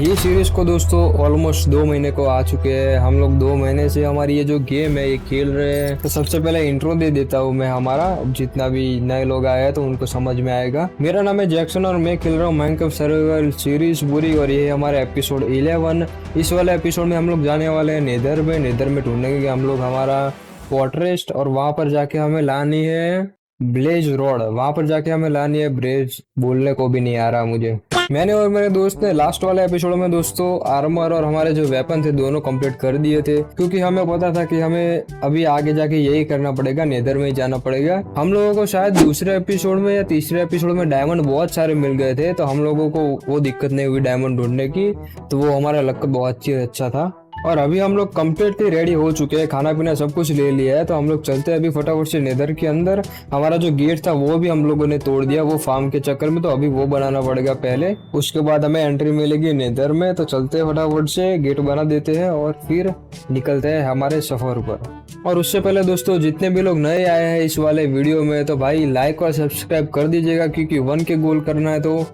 ये सीरीज को दोस्तों ऑलमोस्ट 2 महीने को आ चुके हैं। हम लोग 2 महीने से हमारी ये जो गेम है ये खेल रहे हैं। तो सबसे पहले इंट्रो दे देता हूँ मैं हमारा, जितना भी नए लोग आए हैं तो उनको समझ में आएगा। मेरा नाम है जैक्सन और मैं खेल रहा हूँ माइनक्राफ्ट सर्वाइवल सीरीज पूरी, और ये है हमारा एपिसोड 11। इस वाले एपिसोड में हम लोग जाने वाले हैं नेदर में। नेदर में ढूंढेंगे हम लोग हमारा फोर्ट्रेस, और वहां पर जाके हमें लानी है ब्लेज रोड। वहां पर जाके हमें लानी है ब्रेज, बोलने को भी नहीं आ रहा मुझे। मैंने और मेरे दोस्त ने लास्ट वाले एपिसोड में दोस्तों आर्मर और हमारे जो वेपन थे दोनों कंप्लीट कर दिए थे, क्योंकि हमें पता था कि हमें अभी आगे जाके यही करना पड़ेगा, नेदर में ही जाना पड़ेगा। हम लोगों को शायद दूसरे एपिसोड में या तीसरे एपिसोड में डायमंड बहुत सारे मिल गए थे, तो हम लोगों को वो दिक्कत नहीं हुई डायमंड ढूंढने की। तो वो हमारा लक बहुत अच्छा था। और अभी हम लोग कम्प्लीटली रेडी हो चुके हैं, खाना पीना सब कुछ ले लिया है। तो हम लोग चलते हैं अभी फटाफट से नेदर के अंदर। हमारा जो गेट था वो भी हम लोगों ने तोड़ दिया वो फार्म के चक्कर में, तो अभी वो बनाना पड़ेगा पहले, उसके बाद हमें एंट्री मिलेगी नेदर में। तो चलते हैं फटाफट से, गेट बना देते हैं और फिर निकलते हैं हमारे सफर पर। और उससे पहले दोस्तों जितने भी लोग नए आए हैं इस वाले वीडियो में, तो भाई लाइक और सब्सक्राइब कर दीजिएगा, क्योंकि 1 के गोल करना है। तो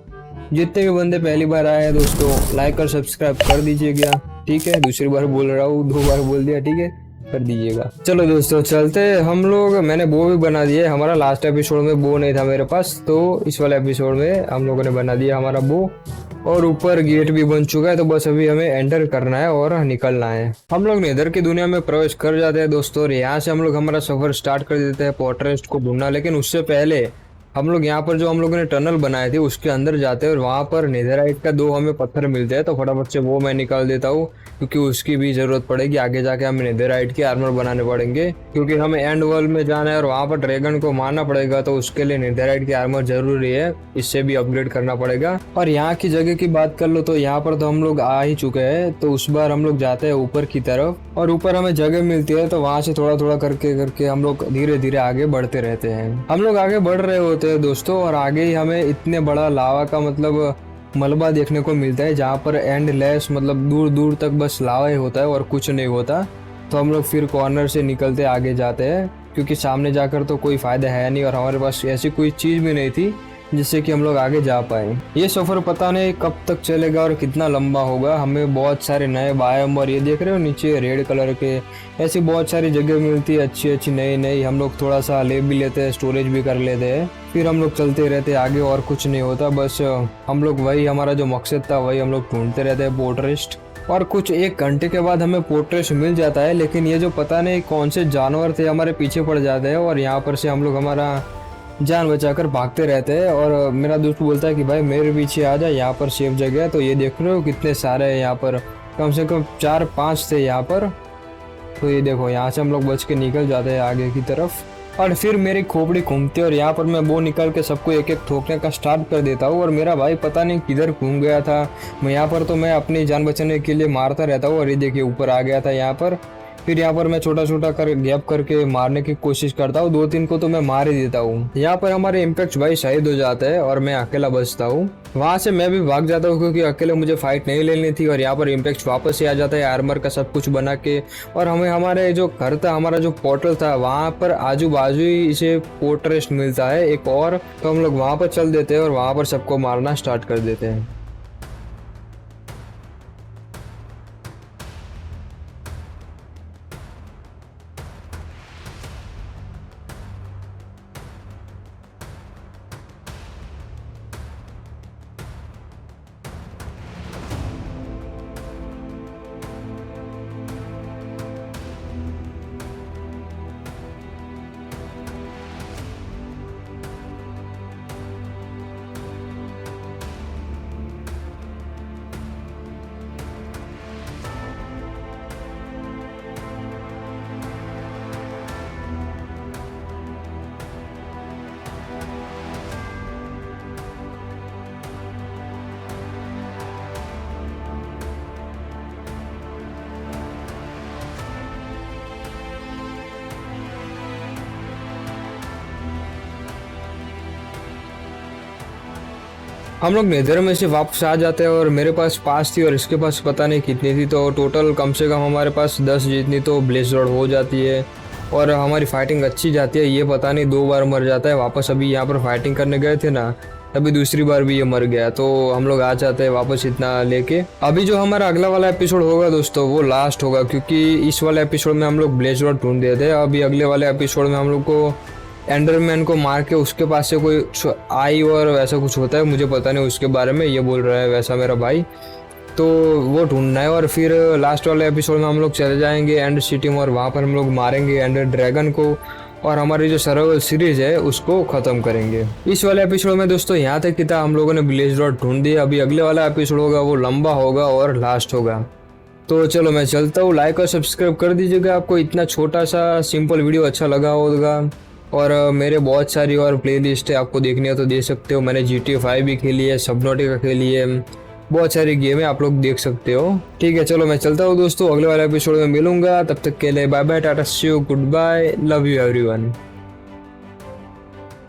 जितने भी बंदे पहली बार आए हैं दोस्तों लाइक और सब्सक्राइब कर दीजिएगा, ठीक है। दूसरी बार बोल रहा हूँ, 2 बार बोल दिया, ठीक है, कर दीजिएगा। चलो दोस्तों चलते हम लोग। मैंने बो भी बना दिया है। हमारा लास्ट एपिसोड में बो नहीं था मेरे पास, तो इस वाले एपिसोड में हम लोगों ने बना दिया हमारा बो। और ऊपर गेट भी बन चुका है, तो बस अभी हमें एंटर करना है और निकलना है। हम लोग नेदर की दुनिया में प्रवेश कर जाते हैं दोस्तों, और यहाँ से हम लोग हमारा सफर स्टार्ट कर देते हैं फोर्ट्रेस को ढूंढना। लेकिन उससे पहले हम लोग यहाँ पर जो हम लोगों ने टनल बनाए थे उसके अंदर जाते हैं, और वहां पर नेदराइट का 2 हमें पत्थर मिलते हैं। तो फटाफट से वो मैं निकाल देता हूँ, क्योंकि उसकी भी जरूरत पड़ेगी आगे जाके। हमें नेदराइट के आर्मर बनाने पड़ेंगे, क्योंकि हमें एंड वर्ल्ड में जाना है और वहां पर ड्रैगन को मारना पड़ेगा। तो उसके लिए नेदराइट के आर्मर जरूरी है, इससे भी अपग्रेड करना पड़ेगा। और यहाँ की जगह की बात कर लो तो यहाँ पर तो हम लोग आ ही चुके हैं। तो उस बार हम लोग जाते हैं ऊपर की तरफ, और ऊपर हमें जगह मिलती है, तो वहां से थोड़ा थोड़ा करके करके हम लोग धीरे धीरे आगे बढ़ते रहते हैं। हम लोग आगे बढ़ रहे होते हैं दोस्तों, और आगे ही हमें इतने बड़ा लावा का मतलब मलबा देखने को मिलता है, जहाँ पर एंडलेस मतलब दूर दूर तक बस लावा ही होता है और कुछ नहीं होता। तो हम लोग फिर कॉर्नर से निकलते आगे जाते हैं, क्योंकि सामने जाकर तो कोई फायदा है नहीं, और हमारे पास ऐसी कोई चीज भी नहीं थी जिससे कि हम लोग आगे जा पाए। ये सफर पता नहीं कब तक चलेगा और कितना लंबा होगा। हमें बहुत सारे नए बायोम, और ये देख रहे हो नीचे रेड कलर के, ऐसी बहुत सारी जगह मिलती है अच्छी अच्छी नई नई। हम लोग थोड़ा सा ले भी लेते हैं, स्टोरेज भी कर लेते हैं, फिर हम लोग चलते रहते हैं आगे। और कुछ नहीं होता, बस हम लोग वही हमारा जो मकसद था वही हम लोग ढूंढते रहते हैं, फोर्ट्रेस। और कुछ 1 घंटे के बाद हमें फोर्ट्रेस मिल जाता है, लेकिन ये जो पता नहीं कौन से जानवर थे हमारे पीछे पड़ जाते हैं, और यहाँ पर से हम लोग हमारा जान बचाकर भागते रहते हैं। और मेरा दोस्त बोलता है कि भाई मेरे पीछे आ जा, यहाँ पर सेफ जगह है। तो ये देख रहे हो कितने सारे हैं यहाँ पर, कम से कम 4-5 थे यहाँ पर। तो ये देखो यहाँ से हम लोग बच के निकल जाते हैं आगे की तरफ। और फिर मेरी खोपड़ी घूमती है, और यहाँ पर मैं वो निकल के सबको एक एक ठोकने का स्टार्ट कर देता हूँ। और मेरा भाई पता नहीं किधर घूम गया था। मैं यहाँ पर तो मैं अपनी जान बचाने के लिए मारता रहता हूँ, और ये देखिए ऊपर आ गया था यहाँ पर। फिर यहाँ पर मैं छोटा छोटा कर गैप करके मारने की कोशिश करता हूँ, 2-3 को तो मैं मार ही देता हूँ। यहाँ पर हमारे इम्पैक्ट भाई शहीद हो जाता है, और मैं अकेला बचता हूँ। वहां से मैं भी भाग जाता हूँ, क्योंकि अकेले मुझे फाइट नहीं लेनी थी। और यहाँ पर इम्पैक्ट वापस से आ जाता है आर्मर का सब कुछ बना के। और हमें हमारे जो घर था, हमारा जो पोर्टल था, वहां पर आजू बाजू ही इसे फोर्ट्रेस मिलता है एक और। तो हम लोग वहां पर चल देते हैं और वहां पर सबको मारना स्टार्ट कर देते हैं। हम लोग नेदर में से वापस आ जाते हैं, और मेरे पास 5 थी और इसके पास पता नहीं कितनी थी। तो टोटल कम से कम हमारे पास 10 जितनी तो ब्लेज रोड हो जाती है, और हमारी फाइटिंग अच्छी जाती है। ये पता नहीं 2 बार मर जाता है वापस। अभी यहाँ पर फाइटिंग करने गए थे ना, अभी दूसरी बार भी ये मर गया, तो हम लोग आ जाते हैं वापस इतना लेके। अभी जो हमारा अगला वाला एपिसोड होगा दोस्तों वो लास्ट होगा, क्योंकि इस वाले एपिसोड में हम लोग ब्लेज रॉड ढूंढ देते हैं। अभी अगले वाले एपिसोड में हम लोग को एंडरमैन को मार के उसके पास से कोई आई और वैसा कुछ होता है, मुझे पता नहीं उसके बारे में, ये बोल रहा है वैसा मेरा भाई। तो वो ढूंढना है और फिर लास्ट वाले एपिसोड में हम लोग चले जाएंगे एंड सिटी में और वहाँ पर हम लोग मारेंगे एंडर ड्रैगन को और हमारी जो सर्वाइवल सीरीज है उसको खत्म करेंगे। इस वाले एपिसोड में दोस्तों यहाँ तक कि था हम लोगों ने ब्लेज रॉड ढूंढ दिया। अभी अगले वाला एपिसोड होगा वो लंबा होगा और लास्ट होगा। तो चलो मैं चलता हूँ, लाइक और सब्सक्राइब कर दीजिएगा। आपको इतना छोटा सा सिंपल वीडियो अच्छा लगा होगा। और मेरे बहुत सारी और प्लेलिस्ट है, आपको देखनी है तो देख सकते हो। मैंने GTA 5 भी खेली है, सबनॉटिका खेली है, बहुत सारी गेम है, आप लोग देख सकते हो। ठीक है चलो मैं चलता हूँ दोस्तों, अगले वाले एपिसोड में मिलूंगा। तब तक के लिए bye bye, tata, see you, good bye, love you everyone.